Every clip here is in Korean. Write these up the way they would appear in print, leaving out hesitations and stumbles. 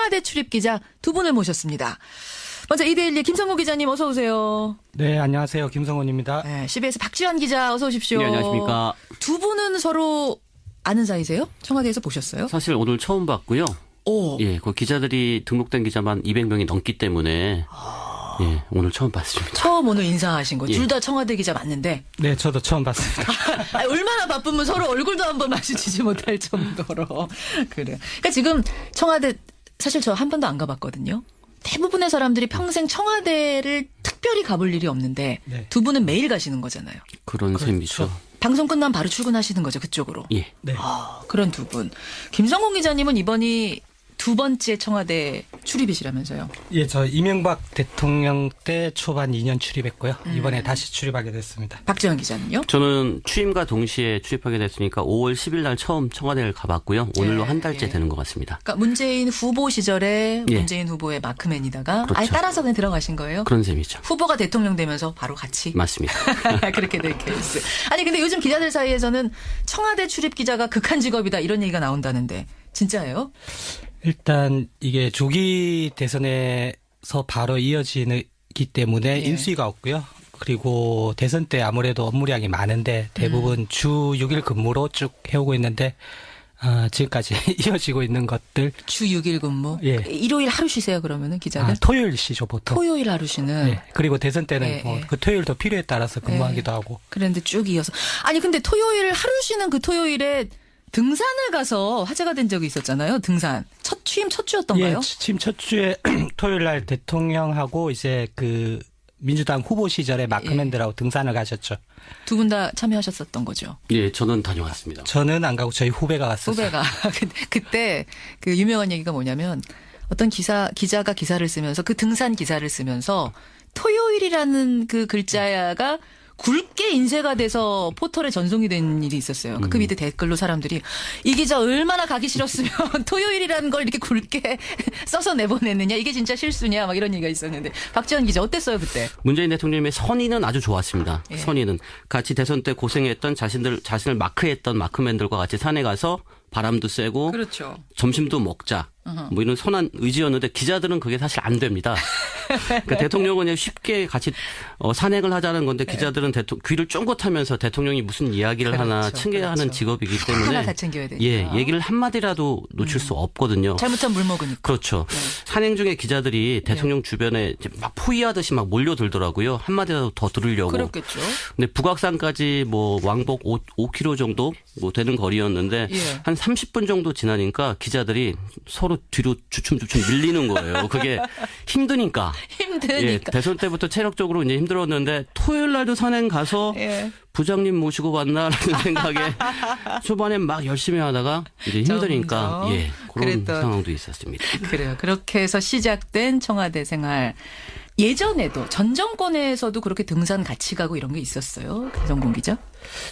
청와대 출입 기자 두 분을 모셨습니다. 먼저 이데일리 김성호 기자님 어서 오세요. 네, 안녕하세요. 김성훈입니다. 네, CBS 박지원 기자 어서 오십시오. 네, 안녕하십니까. 두 분은 서로 아는 사이세요? 청와대에서 보셨어요? 사실 오늘 처음 봤고요. 오. 예, 그 기자들이 등록된 기자만 200명이 넘기 때문에 예, 오늘 처음 봤습니다. 처음 오늘 인사하신 거. 예. 둘 다 청와대 기자 맞는데. 네, 저도 처음 봤습니다. 얼마나 바쁘면 서로 얼굴도 한번 마주치지 못할 정도로. 그래요. 그러니까 지금 청와대 사실 저 한 번도 안 가봤거든요. 대부분의 사람들이 평생 청와대를 특별히 가볼 일이 없는데 네. 두 분은 매일 가시는 거잖아요. 그런 셈이죠. 방송 끝나면 바로 출근하시는 거죠, 그쪽으로. 예. 네. 그런 두 분. 김성공 기자님은 이번이 두 번째 청와대 출입이시라면서요. 예, 저 이명박 대통령 때 초반 2년 출입했고요. 이번에 다시 출입하게 됐습니다. 박지원 기자는요? 저는 취임과 동시에 출입하게 됐으니까 5월 10일 날 처음 청와대를 가봤고요. 오늘로 예, 한 달째 예. 되는 것 같습니다. 그러니까 문재인 후보 시절에 예. 문재인 후보의 마크맨이다가 그렇죠. 아예 따라서 그냥 들어가신 거예요? 그런 셈이죠. 후보가 대통령 되면서 바로 같이? 맞습니다. 그렇게 될 케이스. 아니 근데 요즘 기자들 사이에서는 청와대 출입 기자가 극한 직업이다 이런 얘기가 나온다는데 진짜예요? 일단 이게 조기 대선에서 바로 이어지기 때문에 예. 인수위가 없고요. 그리고 대선 때 아무래도 업무량이 많은데 대부분 주 6일 근무로 쭉 해오고 있는데 지금까지 이어지고 있는 것들. 주 6일 근무? 예. 일요일 하루 쉬세요 그러면은 기자들? 토요일 쉬죠 보통. 토요일 하루 쉬는? 예. 그리고 대선 때는 예, 예. 그 토요일도 필요에 따라서 근무하기도 하고. 그런데 쭉 이어서. 아니 근데 토요일 하루 쉬는 그 토요일에 등산을 가서 화제가 된 적이 있었잖아요. 등산. 취임 첫 주였던가요? 예, 취임 첫 주에 토요일 날 대통령하고 이제 그 민주당 후보 시절에 마크맨들하고 등산을 가셨죠. 두 분 다 참여하셨었던 거죠. 예, 저는 다녀왔습니다. 저는 안 가고 저희 후배가 갔었어요. 후배가. 그때 그 유명한 얘기가 뭐냐면 어떤 기자가 기사를 쓰면서 그 등산 기사를 쓰면서 토요일이라는 그 글자가 굵게 인쇄가 돼서 포털에 전송이 된 일이 있었어요. 그 밑에 댓글로 사람들이 이 기자 얼마나 가기 싫었으면 토요일이라는 걸 이렇게 굵게 써서 내보냈느냐. 이게 진짜 실수냐. 막 이런 얘기가 있었는데. 박지원 기자 어땠어요 그때? 문재인 대통령의 선의는 아주 좋았습니다. 예. 선의는 같이 대선 때 고생했던 자신을 마크했던 마크맨들과 같이 산에 가서 바람도 쐬고 그렇죠. 점심도 먹자. 뭐 이런 선한 의지였는데 기자들은 그게 사실 안 됩니다. 그러니까 대통령은 그냥 쉽게 같이 산행을 하자는 건데 기자들은 귀를 쫑긋하면서 대통령이 무슨 이야기를 하나 그렇죠, 챙겨야 하는 직업이기 때문에 하나 다 챙겨야 되니까. 예, 얘기를 한마디라도 놓칠 수 없거든요. 잘못하면 물 먹으니까. 그렇죠. 네. 산행 중에 기자들이 대통령 주변에 이제 막 포위하듯이 막 몰려들더라고요. 한마디라도 더 들으려고. 그렇겠죠. 근데 북악산까지 뭐 왕복 5km 정도 뭐 되는 거리였는데 예. 한 30분 정도 지나니까 기자들이 서로 뒤로 주춤주춤 밀리는 거예요. 그게 힘드니까. 힘드니까. 예, 대선 때부터 체력적으로 이제 힘들었는데 토요일 날도 산행 가서 예. 부장님 모시고 왔나라는 생각에 초반에 막 열심히 하다가 이제 힘드니까 점점 예, 그런 그랬던. 상황도 있었습니다. 그래요. 그렇게 해서 시작된 청와대 생활. 예전에도 전 정권에서도 그렇게 등산 같이 가고 이런 게 있었어요. 김성공 기자.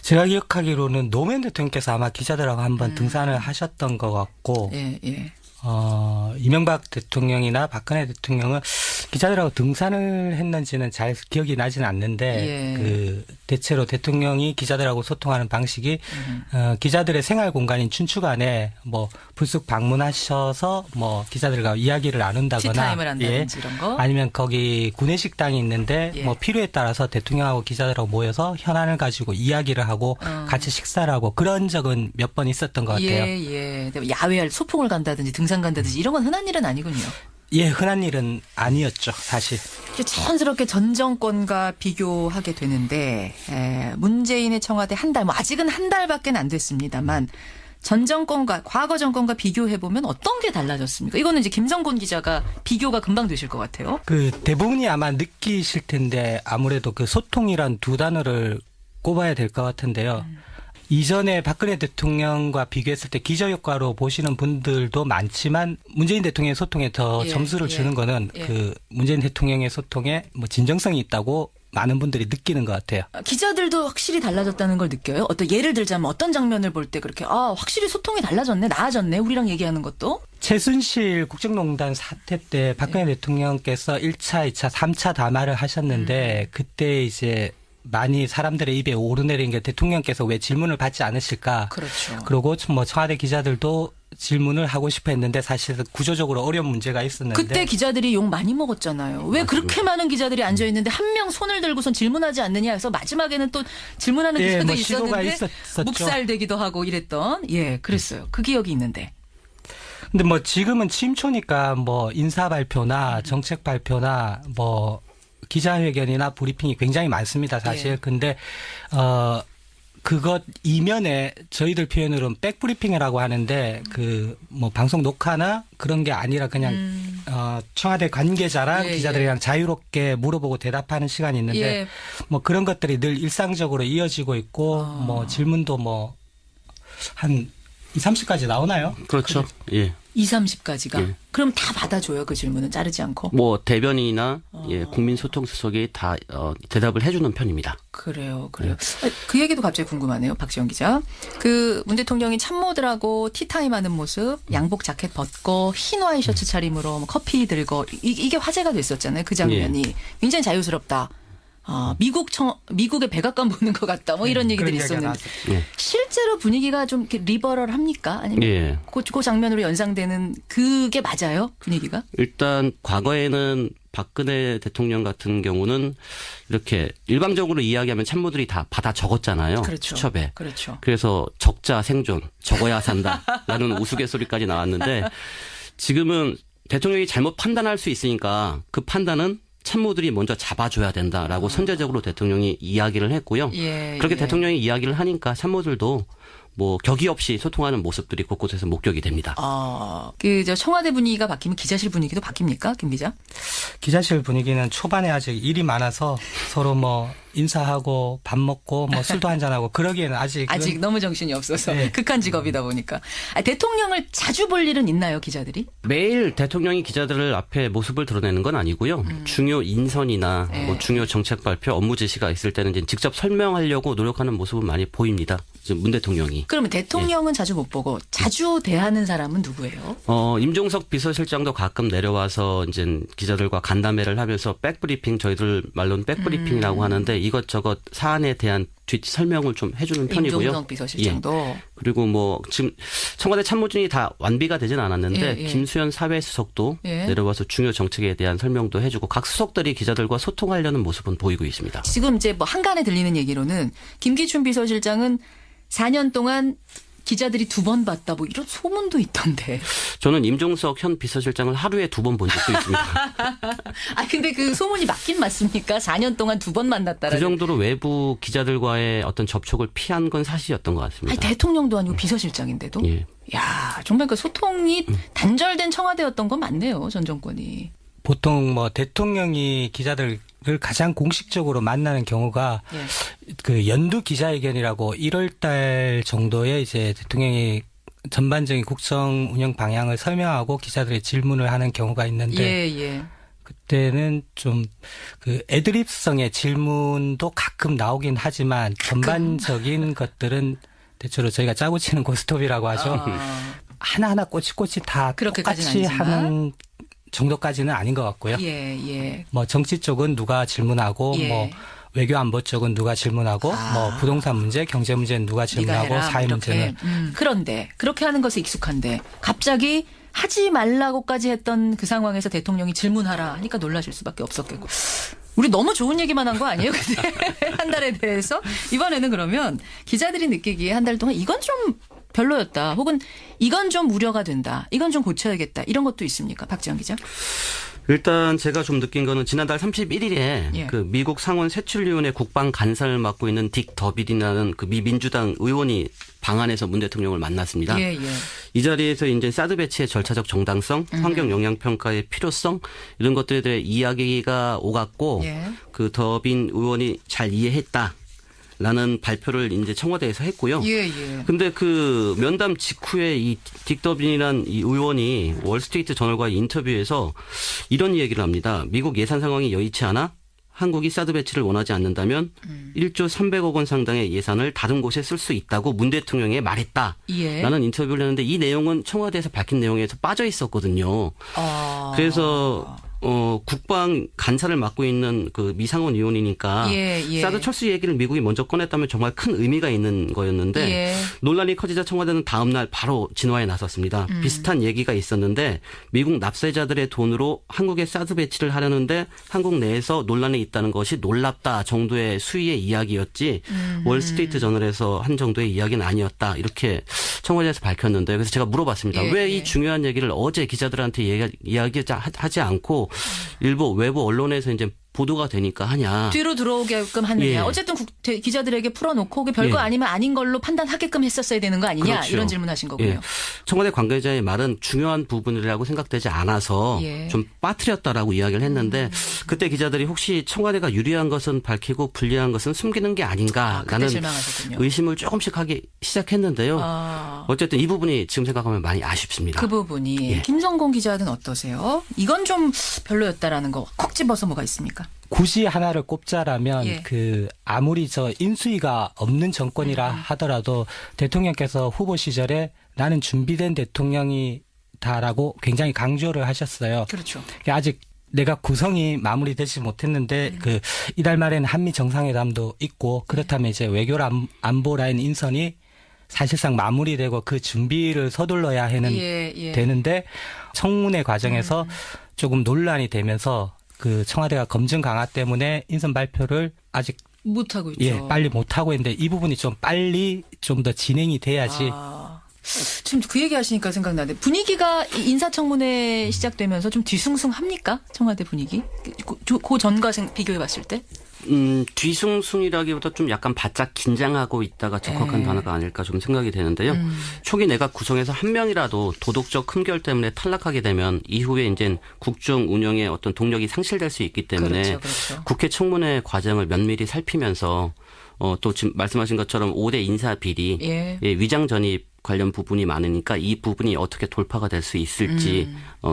제가 기억하기로는 노무현 대통령께서 아마 기자들하고 한번 등산을 하셨던 것 같고 예, 예. 이명박 대통령이나 박근혜 대통령은 기자들하고 등산을 했는지는 잘 기억이 나지는 않는데 예. 그 대체로 대통령이 기자들하고 소통하는 방식이 기자들의 생활 공간인 춘추관에 뭐 불쑥 방문하셔서 뭐 기자들과 이야기를 나눈다거나 티타임을 한다든지 이런 거. 아니면 거기 구내식당이 있는데 예. 뭐 필요에 따라서 대통령하고 기자들하고 모여서 현안을 가지고 이야기를 하고 같이 식사를 하고 그런 적은 몇 번 있었던 것 같아요. 예, 예. 야외 소풍을 간다든지 등산 간다든지 이런 건 흔한 일은 아니군요. 예, 흔한 일은 아니었죠, 사실. 자연스럽게 전 정권과 비교하게 되는데 문재인의 청와대 한 달, 뭐 아직은 한 달밖에 안 됐습니다만 전 정권과 과거 정권과 비교해 보면 어떤 게 달라졌습니까? 이거는 이제 김성곤 기자가 비교가 금방 되실 것 같아요. 그 대부분이 아마 느끼실 텐데 아무래도 그 소통이란 두 단어를 꼽아야 될 것 같은데요. 이전에 박근혜 대통령과 비교했을 때 기저효과로 보시는 분들도 많지만 문재인 대통령의 소통에 더 예, 점수를 예, 주는 거는 예. 그 문재인 대통령의 소통에 뭐 진정성이 있다고 많은 분들이 느끼는 것 같아요. 기자들도 확실히 달라졌다는 걸 느껴요? 어떤 예를 들자면 어떤 장면을 볼 때 그렇게 확실히 소통이 달라졌네, 나아졌네, 우리랑 얘기하는 것도? 최순실 국정농단 사태 때 박근혜 대통령께서 1차, 2차, 3차 담화를 하셨는데 그때 이제 많이 사람들의 입에 오르내린 게 대통령께서 왜 질문을 받지 않으실까? 그렇죠. 그리고 뭐 청와대 기자들도 질문을 하고 싶어 했는데 사실 구조적으로 어려운 문제가 있었는데 그때 기자들이 욕 많이 먹었잖아요. 왜 그렇게 많은 기자들이 앉아 있는데 한 명 손을 들고선 질문하지 않느냐 해서 마지막에는 또 질문하는 예, 기자도 뭐 시도가 있었는데 있었죠. 묵살되기도 하고 이랬던 그랬어요. 그 기억이 있는데. 근데 뭐 지금은 침초니까 뭐 인사 발표나 정책 발표나 뭐 기자회견이나 브리핑이 굉장히 많습니다, 사실. 예. 근데 그것 이면에 저희들 표현으로는 백브리핑이라고 하는데 그 뭐 방송 녹화나 그런 게 아니라 그냥 청와대 관계자랑 예, 기자들이랑 자유롭게 물어보고 대답하는 시간이 있는데 예. 뭐 그런 것들이 늘 일상적으로 이어지고 있고 뭐 질문도 뭐 한 2, 30까지 나오나요? 그렇죠. 예. 2, 30까지가. 예. 그럼 다 받아줘요. 그 질문은 자르지 않고. 뭐 대변인이나 국민소통수석이 다 대답을 해주는 편입니다. 그래요. 그 얘기도 갑자기 궁금하네요. 박지원 기자. 그 문 대통령이 참모들하고 티타임 하는 모습, 양복 자켓 벗고 흰 와이셔츠 차림으로 뭐 커피 들고 이게 화제가 됐었잖아요. 그 장면이. 굉장히 자유스럽다. 미국의 백악관 보는 것 같다. 뭐 이런 얘기들이 그런 이야기가 있었는데. 예. 실제로 분위기가 좀 이렇게 리버럴합니까? 아니면 예. 그 장면으로 연상되는 그게 맞아요? 분위기가? 일단 과거에는 박근혜 대통령 같은 경우는 이렇게 일방적으로 이야기하면 참모들이 다 받아 적었잖아요. 그렇죠. 수첩에. 그렇죠. 그래서 적자 생존, 적어야 산다라는 우스갯소리까지 나왔는데 지금은 대통령이 잘못 판단할 수 있으니까 그 판단은 참모들이 먼저 잡아줘야 된다라고 선제적으로 대통령이 이야기를 했고요. 그렇게 대통령이 이야기를 하니까 참모들도 뭐 격의 없이 소통하는 모습들이 곳곳에서 목격이 됩니다. 저 청와대 분위기가 바뀌면 기자실 분위기도 바뀝니까, 김 기자? 기자실 분위기는 초반에 아직 일이 많아서 서로 뭐 인사하고 밥 먹고 뭐 술도 한잔하고 그러기에는 아직 너무 정신이 없어서 네. 극한 직업이다 보니까. 대통령을 자주 볼 일은 있나요, 기자들이? 매일 대통령이 기자들 앞에 모습을 드러내는 건 아니고요. 중요 인선이나 뭐 중요 정책 발표, 업무 지시가 있을 때는 이제 직접 설명하려고 노력하는 모습은 많이 보입니다. 지금 문 대통령이. 그러면 대통령은 자주 못 보고 자주 대하는 사람은 누구예요? 임종석 비서실장도 가끔 내려와서 이제 기자들과 간담회를 하면서 백브리핑, 저희들 말로는 백브리핑이라고 하는데 이것저것 사안에 대한 뒷 설명을 좀 해주는 편이고요. 임종석 비서실장도. 예. 그리고 뭐 지금 청와대 참모진이 다 완비가 되진 않았는데 김수현 사회수석도 내려와서 중요 정책에 대한 설명도 해주고 각 수석들이 기자들과 소통하려는 모습은 보이고 있습니다. 지금 이제 뭐 한간에 들리는 얘기로는 김기춘 비서실장은 4년 동안 기자들이 2번 봤다 뭐 이런 소문도 있던데. 저는 임종석 현 비서실장을 하루에 2번 본 적도 있습니다. 근데 그 소문이 맞긴 맞습니까? 4년 동안 2번 만났다라는. 그 정도로 외부 기자들과의 어떤 접촉을 피한 건 사실이었던 것 같습니다. 대통령도 아니고 비서실장인데도. 예. 야, 정말 그 소통이 단절된 청와대였던 건 맞네요. 전 정권이. 보통 뭐 대통령이 기자들을 가장 공식적으로 만나는 경우가 그 연두 기자회견이라고 1월 달 정도에 이제 대통령이 전반적인 국정 운영 방향을 설명하고 기자들의 질문을 하는 경우가 있는데 그때는 좀 그 애드립성의 질문도 가끔 나오긴 하지만 전반적인 것들은 대체로 저희가 짜고 치는 고스톱이라고 하죠. 하나하나 꼬치꼬치 다 똑같이 하는 정도까지는 아닌 것 같고요. 뭐 정치 쪽은 누가 질문하고 뭐 외교 안보 쪽은 누가 질문하고 뭐 부동산 문제, 경제 문제는 누가 질문하고 사회 문제는. 그런데 그렇게 하는 것에 익숙한데 갑자기 하지 말라고까지 했던 그 상황에서 대통령이 질문하라 하니까 놀라실 수밖에 없었겠고. 우리 너무 좋은 얘기만 한 거 아니에요? 근데 한 달에 대해서 이번에는 그러면 기자들이 느끼기에 한 달 동안 이건 좀 별로였다. 혹은 이건 좀 우려가 된다. 이건 좀 고쳐야겠다. 이런 것도 있습니까? 박지원 기자. 일단 제가 좀 느낀 거는 지난달 31일에 그 미국 상원 세출위원회 국방 간사를 맡고 있는 딕 더비디라는 그 미 민주당 의원이 방한에서 문 대통령을 만났습니다. 이 자리에서 이제 사드 배치의 절차적 정당성, 환경 영향 평가의 필요성 이런 것들에 대해 이야기가 오갔고 그 더빈 의원이 잘 이해했다. 라는 발표를 이제 청와대에서 했고요. 근데 그 면담 직후에 이 딕더빈이란 이 의원이 월스트리트 저널과의 인터뷰에서 이런 얘기를 합니다. 미국 예산 상황이 여의치 않아 한국이 사드 배치를 원하지 않는다면 1조 300억 원 상당의 예산을 다른 곳에 쓸 수 있다고 문 대통령에 말했다라는 인터뷰를 했는데 이 내용은 청와대에서 밝힌 내용에서 빠져 있었거든요. 그래서 국방 간사를 맡고 있는 그 미상원 의원이니까 예. 사드 철수 얘기를 미국이 먼저 꺼냈다면 정말 큰 의미가 있는 거였는데 예. 논란이 커지자 청와대는 다음 날 바로 진화에 나섰습니다. 비슷한 얘기가 있었는데 미국 납세자들의 돈으로 한국에 사드 배치를 하려는데 한국 내에서 논란이 있다는 것이 놀랍다 정도의 수위의 이야기였지 월스트리트 저널에서 한 정도의 이야기는 아니었다. 이렇게 청와대에서 밝혔는데 그래서 제가 물어봤습니다. 예. 왜 이 중요한 얘기를 어제 기자들한테 이야기하지 않고 일부 외부 언론에서 이제 보도가 되니까 하냐. 뒤로 들어오게끔 하느냐. 예. 어쨌든 기자들에게 풀어놓고 별거 예. 아니면 아닌 걸로 판단하게끔 했었어야 되는 거 아니냐. 그렇죠. 이런 질문하신 거고요. 예. 청와대 관계자의 말은 중요한 부분이라고 생각되지 않아서 예. 좀 빠뜨렸다라고 이야기를 했는데 그때 기자들이 혹시 청와대가 유리한 것은 밝히고 불리한 것은 숨기는 게 그때 아닌가라는 실망하셨군요. 의심을 조금씩 하기 시작했는데요. 어쨌든 이 부분이 지금 생각하면 많이 아쉽습니다. 그 부분이 예. 김성공 기자는 어떠세요? 이건 좀 별로였다라는 거 콕 집어서 뭐가 있습니까? 굳이 하나를 꼽자라면 예. 그 아무리 저 인수위가 없는 정권이라 하더라도 대통령께서 후보 시절에 나는 준비된 대통령이다라고 굉장히 강조를 하셨어요. 그렇죠. 아직 내가 구성이 마무리되지 못했는데 그 이달 말에는 한미 정상회담도 있고 그렇다면 이제 외교 안보 라인 인선이 사실상 마무리되고 그 준비를 서둘러야 하는 되는데 청문회 과정에서 조금 논란이 되면서 그 청와대가 검증 강화 때문에 인선 발표를 아직 못하고 있죠. 예, 빨리 못하고 있는데 이 부분이 좀 빨리 좀 더 진행이 돼야지. 지금 그 얘기 하시니까 생각나는데 분위기가 인사청문회 시작되면서 좀 뒤숭숭합니까? 청와대 분위기? 그 전과 비교해 봤을 때? 뒤숭숭이라기보다 좀 약간 바짝 긴장하고 있다가 적합한 단어가 아닐까 좀 생각이 되는데요. 초기 내각 구성에서 한 명이라도 도덕적 흠결 때문에 탈락하게 되면 이후에 이제 국정 운영의 어떤 동력이 상실될 수 있기 때문에 그렇죠. 국회 청문회 과정을 면밀히 살피면서 또 지금 말씀하신 것처럼 5대 인사 비리, 위장 전입 관련 부분이 많으니까 이 부분이 어떻게 돌파가 될 수 있을지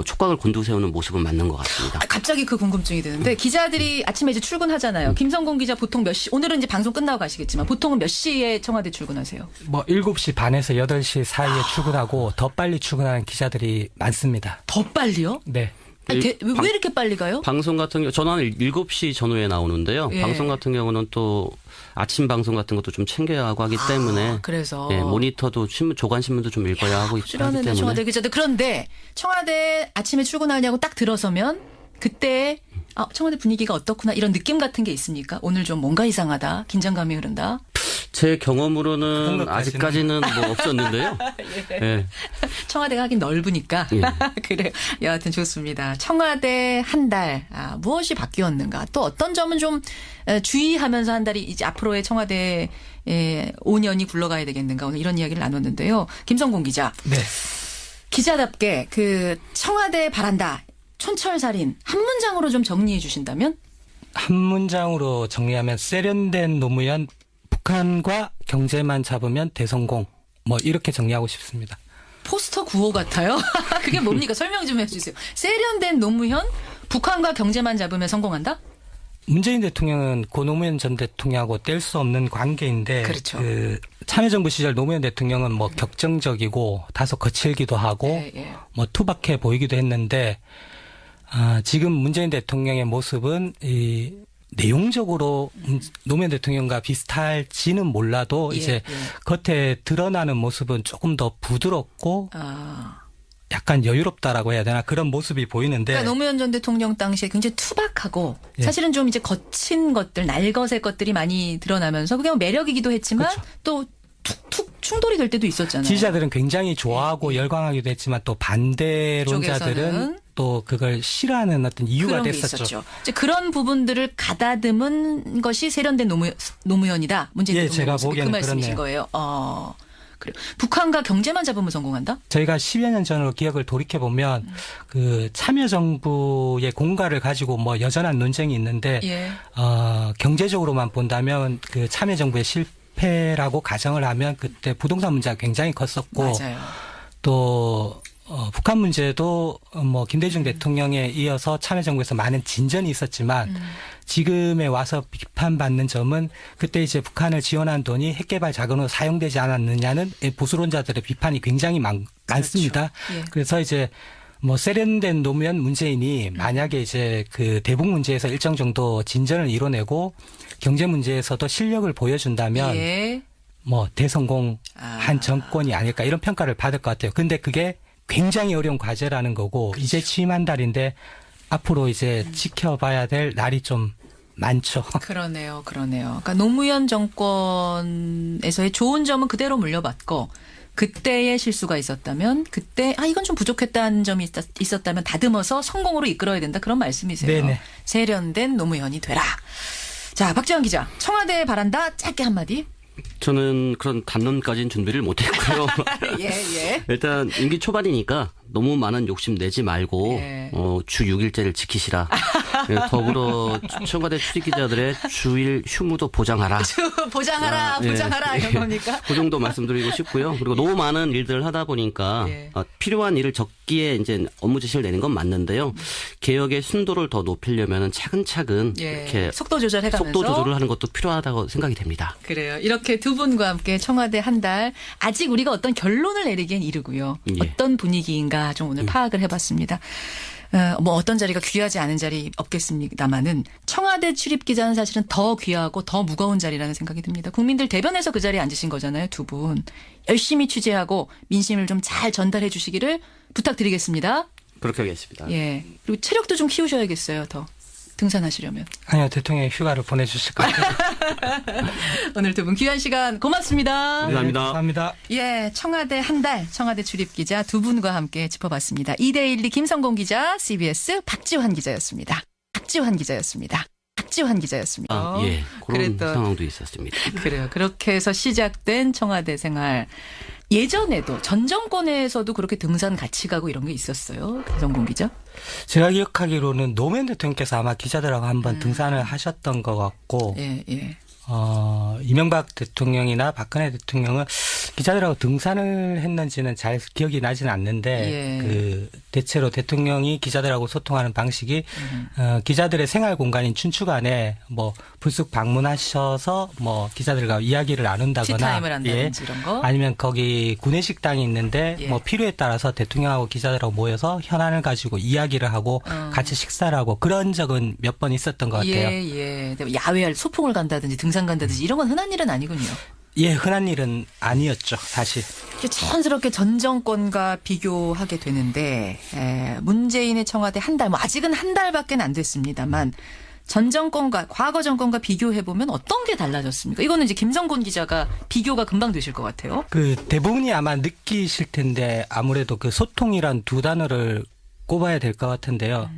촉각을 곤두세우는 모습은 맞는 것 같습니다. 갑자기 그 궁금증이 드는데 기자들이 아침에 이제 출근하잖아요. 김성공 기자 보통 몇 시, 오늘은 이제 방송 끝나고 가시겠지만 보통은 몇 시에 청와대 출근하세요? 뭐 7시 반에서 8시 사이에 출근하고 더 빨리 출근하는 기자들이 많습니다. 더 빨리요? 네. 아니, 왜 이렇게 빨리 가요? 방송 같은 경우 저는 한 7시 전후에 나오는데요. 예. 방송 같은 경우는 또 아침 방송 같은 것도 좀 챙겨야 하고 하기 때문에 그래서 모니터도 신문 조간 신문도 좀 읽어야 하고 하기 때문에 청와대 기자들. 그런데 청와대 아침에 출근하냐고 딱 들어서면 그때 청와대 분위기가 어떻구나 이런 느낌 같은 게 있습니까? 오늘 좀 뭔가 이상하다. 긴장감이 흐른다. 제 경험으로는 아직까지는 뭐 없었는데요. 예. 청와대가 하긴 넓으니까. 그래요. 여하튼 좋습니다. 청와대 한 달, 무엇이 바뀌었는가. 또 어떤 점은 좀 주의하면서 한 달이 이제 앞으로의 청와대 5년이 굴러가야 되겠는가. 오늘 이런 이야기를 나눴는데요. 김성공 기자. 네. 기자답게 그 청와대 바란다. 촌철살인 한 문장으로 좀 정리해 주신다면? 한 문장으로 정리하면 세련된 노무현 북한과 경제만 잡으면 대성공. 뭐 이렇게 정리하고 싶습니다. 포스터 구호 같아요. 그게 뭡니까? 설명 좀 해주세요. 세련된 노무현 북한과 경제만 잡으면 성공한다? 문재인 대통령은 고 노무현 전 대통령하고 뗄 수 없는 관계인데 그렇죠. 그 참여정부 시절 노무현 대통령은 뭐 격정적이고 다소 거칠기도 하고 뭐 투박해 보이기도 했는데 지금 문재인 대통령의 모습은 이 내용적으로 노무현 대통령과 비슷할지는 몰라도 이제 겉에 드러나는 모습은 조금 더 부드럽고 약간 여유롭다라고 해야 되나 그런 모습이 보이는데 그러니까 노무현 전 대통령 당시에 굉장히 투박하고 사실은 좀 이제 거친 것들 날것의 것들이 많이 드러나면서 그게 매력이기도 했지만 그렇죠. 또 툭툭 충돌이 될 때도 있었잖아요. 지지자들은 굉장히 좋아하고 열광하기도 했지만 또 반대론자들은 쪽에서는 또 그걸 싫어하는 어떤 이유가 그런 게 됐었죠. 있었죠. 이제 그런 부분들을 가다듬은 것이 세련된 노무현이다. 문재인 대통령 제가 모습이 그 보기에는 말씀이신 그렇네요. 거예요. 그래요. 북한과 경제만 잡으면 성공한다? 저희가 10여 년 전으로 기억을 돌이켜보면 그 참여정부의 공과를 가지고 뭐 여전한 논쟁이 있는데 경제적으로만 본다면 그 참여정부의 실패라고 가정을 하면 그때 부동산 문제가 굉장히 컸었고 맞아요. 또 북한 문제도 뭐 김대중 대통령에 이어서 참여정부에서 많은 진전이 있었지만 지금에 와서 비판받는 점은 그때 이제 북한을 지원한 돈이 핵개발 자금으로 사용되지 않았느냐는 보수론자들의 비판이 굉장히 많습니다. 그렇죠. 그래서 이제 뭐 세련된 노무현 문재인이 만약에 이제 그 대북 문제에서 일정 정도 진전을 이뤄내고 경제 문제에서도 실력을 보여준다면 예. 뭐 대성공한 정권이 아닐까 이런 평가를 받을 것 같아요. 근데 그게 굉장히 어려운 과제라는 거고 이제 취임 한 달인데 앞으로 이제 지켜봐야 될 날이 좀 많죠. 그러네요. 그러니까 노무현 정권에서의 좋은 점은 그대로 물려받고 그때의 실수가 있었다면 그때 이건 좀 부족했다는 점이 있었다면 다듬어서 성공으로 이끌어야 된다. 그런 말씀이세요. 네네. 세련된 노무현이 되라. 자, 박지원 기자. 청와대에 바란다. 짧게 한마디. 저는 그런 단론까지는 준비를 못했고요. 예. 일단 임기 초반이니까 너무 많은 욕심 내지 말고 예. 주 6일제를 지키시라. 더불어 청와대 출입 기자들의 주일 휴무도 보장하라. 보장하라. 이런 겁니까? 그 정도 말씀드리고 싶고요. 그리고 너무 많은 일들을 하다 보니까 예. 필요한 일을 적기에 이제 업무 지시를 내는 건 맞는데요. 개혁의 순도를 더 높이려면 차근차근 이렇게 속도 조절해가면서 속도 조절을 하는 것도 필요하다고 생각이 됩니다. 그래요. 이렇게 두 분과 함께 청와대 한 달 아직 우리가 어떤 결론을 내리기엔 이르고요. 예. 어떤 분위기인가 좀 오늘 파악을 해봤습니다. 뭐 어떤 자리가 귀하지 않은 자리 없겠습니다만은 청와대 출입 기자는 사실은 더 귀하고 더 무거운 자리라는 생각이 듭니다. 국민들 대변해서 그 자리에 앉으신 거잖아요. 두 분. 열심히 취재하고 민심을 좀 잘 전달해 주시기를 부탁드리겠습니다. 그렇게 하겠습니다. 예. 그리고 체력도 좀 키우셔야겠어요. 더 등산하시려면. 아니요, 대통령이 휴가를 보내주실 것 같아요. 오늘 두 분 귀한 시간 고맙습니다. 감사합니다. 감사합니다. 예, 청와대 한 달, 청와대 출입 기자 두 분과 함께 짚어봤습니다. 2대1 김성공 기자, CBS 박지환 기자였습니다. 예, 그런 그랬던- 상황도 있었습니다. 그래요. 그렇게 해서 시작된 청와대 생활. 예전에도 전 정권에서도 그렇게 등산 같이 가고 이런 게 있었어요. 김성공 기자. 제가 기억하기로는 노무현 대통령께서 아마 기자들하고 한번 등산을 하셨던 것 같고 예. 이명박 대통령이나 박근혜 대통령은 기자들하고 등산을 했는지는 잘 기억이 나지는 않는데 예. 그 대체로 대통령이 기자들하고 소통하는 방식이 기자들의 생활 공간인 춘추관에 뭐 불쑥 방문하셔서 뭐 기자들과 이야기를 나눈다거나 티타임을 한다든지 이런 거. 아니면 거기 구내식당이 있는데 예. 뭐 필요에 따라서 대통령하고 기자들하고 모여서 현안을 가지고 이야기를 하고 같이 식사를 하고 그런 적은 몇 번 있었던 것 같아요. 예. 야외 소풍을 간다든지 등산 간다든지 이런 건 흔한 일은 아니군요. 예, 흔한 일은 아니었죠, 사실. 자연스럽게 전 정권과 비교하게 되는데 문재인의 청와대 한 달, 뭐 아직은 한 달밖에 안 됐습니다만 전 정권과 과거 정권과 비교해 보면 어떤 게 달라졌습니까? 이거는 이제 김성곤 기자가 비교가 금방 되실 것 같아요. 그 대부분이 아마 느끼실 텐데 아무래도 그 소통이란 두 단어를 꼽아야 될 것 같은데요.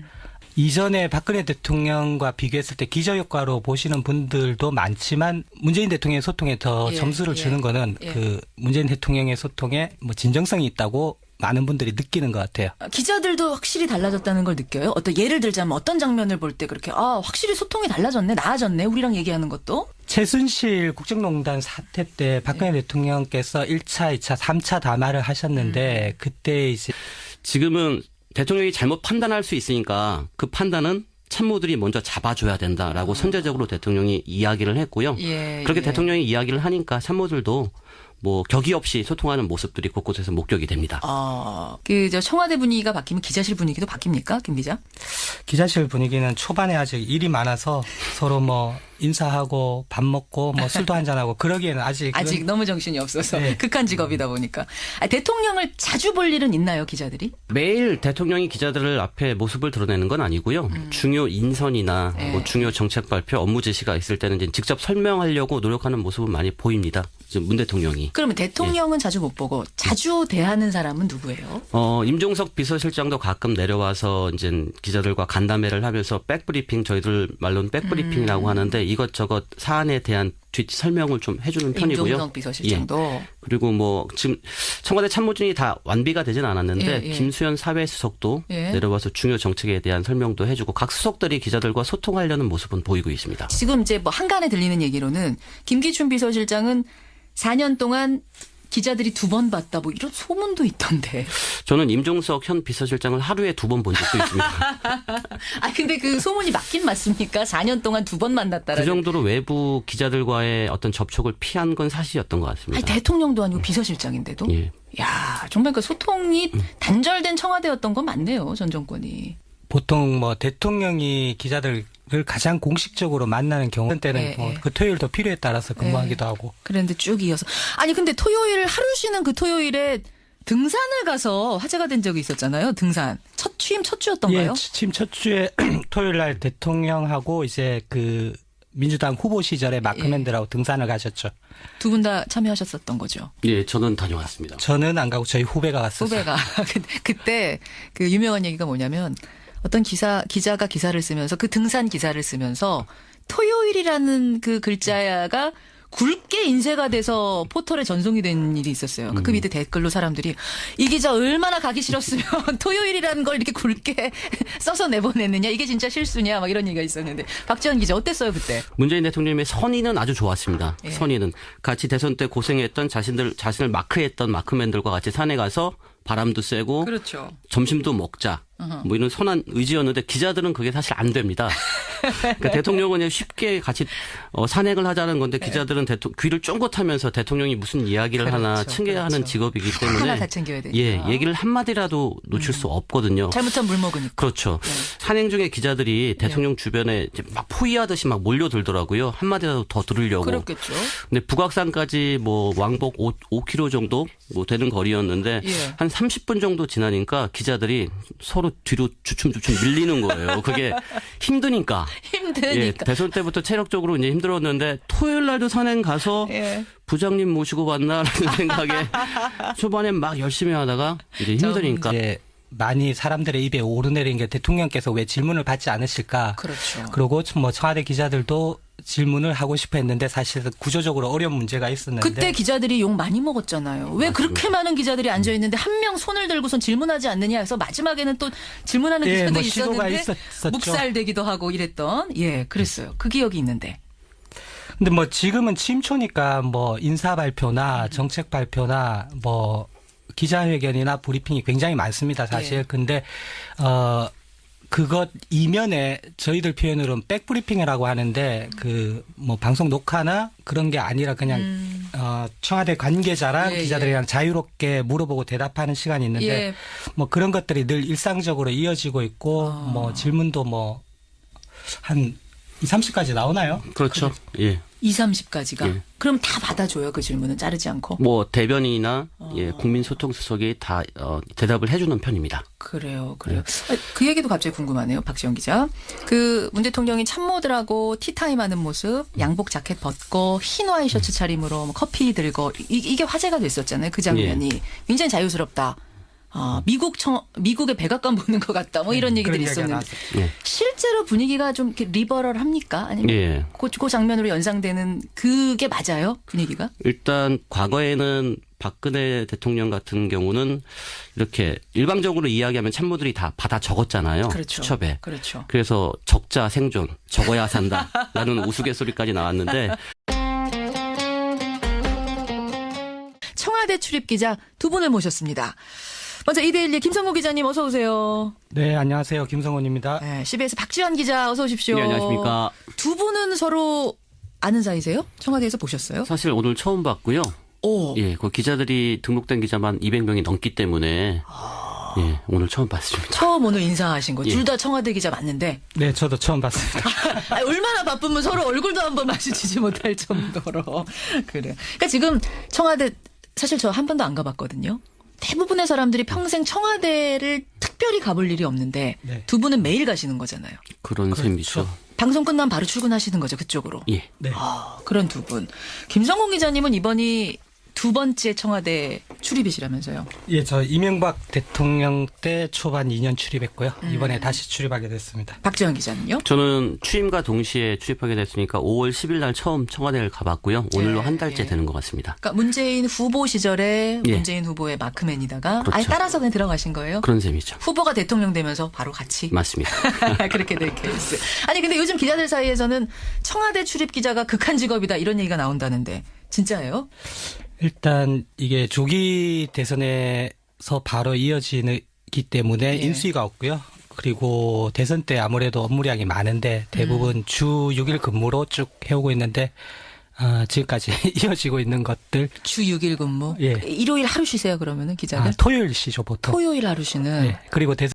이전에 박근혜 대통령과 비교했을 때 기저효과로 보시는 분들도 많지만 문재인 대통령의 소통에 더 점수를 주는 거는 그 문재인 대통령의 소통에 뭐 진정성이 있다고 많은 분들이 느끼는 것 같아요. 기자들도 확실히 달라졌다는 걸 느껴요? 어떤 예를 들자면 어떤 장면을 볼 때 그렇게 확실히 소통이 달라졌네, 나아졌네, 우리랑 얘기하는 것도? 최순실 국정농단 사태 때 박근혜 대통령께서 1차, 2차, 3차 담화를 하셨는데 그때 이제 지금은 대통령이 잘못 판단할 수 있으니까 그 판단은 참모들이 먼저 잡아줘야 된다라고 선제적으로 대통령이 이야기를 했고요. 그렇게 대통령이 이야기를 하니까 참모들도 뭐 격의 없이 소통하는 모습들이 곳곳에서 목격이 됩니다. 저 청와대 분위기가 바뀌면 기자실 분위기도 바뀝니까, 김 기자? 기자실 분위기는 초반에 아직 일이 많아서 서로 뭐 인사하고 밥 먹고 뭐 술도 한잔하고 그러기에는 아직 너무 정신이 없어서 네. 극한 직업이다 보니까. 대통령을 자주 볼 일은 있나요, 기자들이? 매일 대통령이 기자들 앞에 모습을 드러내는 건 아니고요. 중요 인선이나 뭐 중요 정책 발표, 업무 지시가 있을 때는 이제 직접 설명하려고 노력하는 모습은 많이 보입니다. 지금 문 대통령이. 그러면 대통령은 자주 못 보고 자주 대하는 사람은 누구예요? 임종석 비서실장도 가끔 내려와서 이제 기자들과 간담회를 하면서 백브리핑, 저희들 말로는 백브리핑이라고 하는데 이것저것 사안에 대한 뒷 설명을 좀 해주는 편이고요. 임종석 비서실장도. 그리고 뭐 지금 청와대 참모진이 다 완비가 되진 않았는데 김수현 사회수석도 내려와서 중요 정책에 대한 설명도 해주고 각 수석들이 기자들과 소통하려는 모습은 보이고 있습니다. 지금 이제 뭐 한간에 들리는 얘기로는 김기춘 비서실장은 4년 동안 기자들이 2번 봤다 뭐 이런 소문도 있던데. 저는 임종석 현 비서실장을 하루에 2번 본 적도 있습니다. 아 근데 그 소문이 맞긴 맞습니까? 4년 동안 2번 만났다라는. 그 정도로 외부 기자들과의 어떤 접촉을 피한 건 사실이었던 것 같습니다. 아니 대통령도 아니고 비서실장인데도. 예. 야 정말 그 소통이 단절된 청와대였던 건 맞네요. 전 정권이. 보통 뭐 대통령이 기자들을 가장 공식적으로 만나는 경우 때는 예, 뭐 예. 그 토요일도 필요에 따라서 근무하기도 하고. 그런데 쭉 이어서. 아니 근데 토요일 하루 쉬는 그 토요일에 등산을 가서 화제가 된 적이 있었잖아요. 등산. 취임 첫 주였던가요? 예, 취임 첫 주에 토요일 날 대통령하고 이제 그 민주당 후보 시절에 마크맨들하고 등산을 가셨죠. 2분 다 참여하셨었던 거죠. 예, 저는 다녀왔습니다. 저는 안 가고 저희 후배가 갔었어요. 후배가. 그때 그 유명한 얘기가 뭐냐면 어떤 기자가 기사를 쓰면서 그 등산 기사를 쓰면서 토요일이라는 그 글자가 굵게 인쇄가 돼서 포털에 전송이 된 일이 있었어요. 그 밑에 댓글로 사람들이 이 기자 얼마나 가기 싫었으면 토요일이라는 걸 이렇게 굵게 써서 내보냈느냐. 이게 진짜 실수냐. 막 이런 얘기가 있었는데. 박지원 기자 어땠어요 그때? 문재인 대통령의 선의는 아주 좋았습니다. 예. 선의는 같이 대선 때 고생했던 자신을 마크했던 마크맨들과 같이 산에 가서 바람도 쐬고 그렇죠. 점심도 먹자. 뭐 이런 선한 의지였는데 기자들은 그게 사실 안 됩니다. 그러니까 대통령은 그냥 쉽게 같이 산행을 하자는 건데 기자들은 귀를 쫑긋하면서 대통령이 무슨 이야기를 하나 챙겨야 하는 직업이기 때문에 하나 다 챙겨야 되니까. 예, 얘기를 한마디라도 놓칠 수 없거든요. 잘못하면 물 먹으니까. 그렇죠. 산행 중에 기자들이 대통령 주변에 이제 막 포위하듯이 막 몰려들더라고요. 한마디라도 더 들으려고. 그렇겠죠. 근데 북악산까지 뭐 왕복 5km 정도 뭐 되는 거리였는데 예. 한 30분 정도 지나니까 기자들이 서로 뒤로 주춤주춤 밀리는 거예요. 그게 힘드니까. 힘드니까. 예, 대선 때부터 체력적으로 이제 힘들었는데 토요일 날도 산행 가서 예. 부장님 모시고 왔나라는 생각에 초반에 막 열심히 하다가 이제 힘드니까. 이제 많이 사람들의 입에 오르내린 게 대통령께서 왜 질문을 받지 않으실까. 그렇죠. 그리고 뭐 청와대 기자들도 질문을 하고 싶어 했는데 사실 구조적으로 어려운 문제가 있었는데. 그때 기자들이 욕 많이 먹었잖아요. 왜 그렇게 많은 기자들이 앉아있는데 한 명 손을 들고선 질문하지 않느냐 해서 마지막에는 또 질문하는 예, 기자도 뭐 시도가 있었는데 있었죠. 묵살되기도 하고 이랬던. 예, 그랬어요. 그 기억이 있는데. 근데 뭐 지금은 취임초니까 뭐 인사 발표나 정책 발표나 뭐 기자회견이나 브리핑이 굉장히 많습니다, 사실. 예. 근데 그것 이면에 저희들 표현으로는 백브리핑이라고 하는데 그 뭐 방송 녹화나 그런 게 아니라 그냥 청와대 관계자랑 예, 기자들이랑 자유롭게 물어보고 대답하는 시간이 있는데 예. 뭐 그런 것들이 늘 일상적으로 이어지고 있고 뭐 질문도 뭐 한 2, 30까지 나오나요? 그렇죠. 예. 2, 30까지가. 예. 그럼 다 받아줘요. 그 질문은 자르지 않고. 뭐 대변인이나 예, 국민소통수석이 다 대답을 해주는 편입니다. 그래요. 그 얘기도 갑자기 궁금하네요. 박지원 기자. 그 문 대통령이 참모들하고 티타임 하는 모습, 양복 자켓 벗고 흰 와이셔츠 차림으로 뭐 커피 들고 이게 화제가 됐었잖아요. 그 장면이. 굉장히 자유스럽다. 미국의 백악관 보는 것 같다. 뭐 이런 얘기들이 그런 얘기가 있었는데. 나왔었죠. 예. 실제로 분위기가 좀 이렇게 리버럴합니까? 아니면 예. 그 장면으로 연상되는 그게 맞아요? 분위기가? 일단 과거에는 박근혜 대통령 같은 경우는 이렇게 일방적으로 이야기하면 참모들이 다 받아 적었잖아요. 그렇죠. 수첩에. 그렇죠. 그래서 적자 생존, 적어야 산다라는 우스갯소리까지 나왔는데 청와대 출입 기자 2분을 모셨습니다. 먼저 이데일리 김성호 기자님 어서 오세요. 네, 안녕하세요. 김성원입니다. 네, CBS 박지원 기자 어서 오십시오. 네, 안녕하십니까. 2분은 서로 아는 사이세요? 청와대에서 보셨어요? 사실 오늘 처음 봤고요. 오. 예, 그 기자들이 등록된 기자만 200명이 넘기 때문에 예, 오늘 처음 봤습니다. 처음 오늘 인사하신 거. 예. 둘 다 청와대 기자 맞는데 네, 저도 처음 봤습니다. 아니, 얼마나 바쁘면 서로 얼굴도 한번 마주치지 못할 정도로. 그래요. 그러니까 지금 청와대 사실 저 한 번도 안 가봤거든요. 대부분의 사람들이 평생 청와대를 특별히 가볼 일이 없는데 네. 2분은 매일 가시는 거잖아요. 그런 셈이죠. 방송 끝나면 바로 출근하시는 거죠, 그쪽으로. 예. 네. 그런 2분. 김성공 기자님은 이번이 2번째 청와대 출입이시라면서요. 예, 저 이명박 대통령 때 초반 2년 출입했고요. 이번에 다시 출입하게 됐습니다. 박지원 기자는요? 저는 취임과 동시에 출입하게 됐으니까 5월 10일 날 처음 청와대를 가봤고요. 오늘로 예, 한 달째 예. 되는 것 같습니다. 그러니까 문재인 후보 시절에 예. 문재인 후보의 마크맨이다가 그렇죠. 아예 따라서 그냥 들어가신 거예요? 그런 셈이죠. 후보가 대통령 되면서 바로 같이? 맞습니다. 그렇게 될 케이스. 아니 근데 요즘 기자들 사이에서는 청와대 출입 기자가 극한 직업이다 이런 얘기가 나온다는데 진짜예요? 일단 이게 조기 대선에서 바로 이어지기 때문에 예. 인수위가 없고요. 그리고 대선 때 아무래도 업무량이 많은데 대부분 주 6일 근무로 쭉 해오고 있는데 지금까지 이어지고 있는 것들. 주 6일 근무. 예. 일요일 하루 쉬세요 그러면은 기자들? 토요일 쉬죠 보통. 토요일 하루 쉬는. 예. 그리고 대선